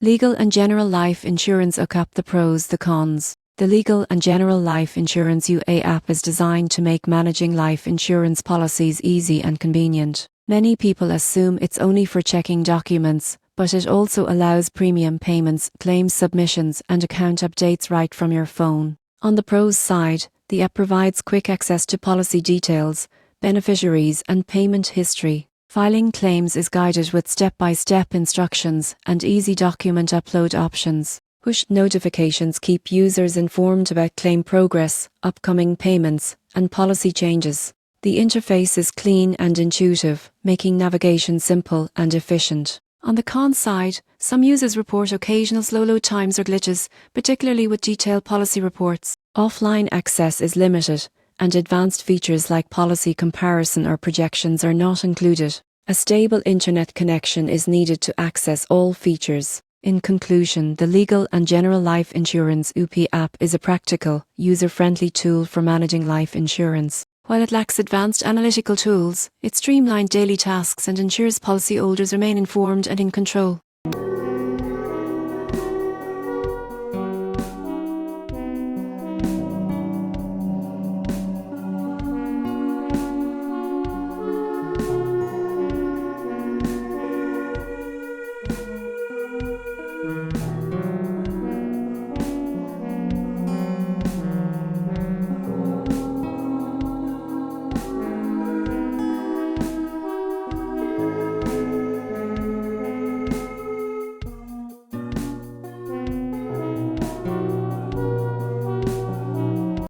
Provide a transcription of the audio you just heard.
Legal and General Life Insurance UP. The pros, the cons. The Legal and General Life Insurance UA app is designed to make managing life insurance policies easy and convenient. Many people assume it's only for checking documents, but it also allows premium payments, claims submissions, and account updates right from your phone. On the pros side, the app provides quick access to policy details, beneficiaries, and payment history. Filing claims is guided with step-by-step instructions and easy document upload options. Push notifications keep users informed about claim progress, upcoming payments, and policy changes. The interface is clean and intuitive, making navigation simple and efficient. On the con side, some users report occasional slow load times or glitches, particularly with detailed policy reports. Offline access is limited, and advanced features like policy comparison or projections are not included. A stable internet connection is needed to access all features. In conclusion, the Legal and General Life Insurance UP app is a practical, user-friendly tool for managing life insurance. While it lacks advanced analytical tools, it streamlines daily tasks and ensures policyholders remain informed and in control.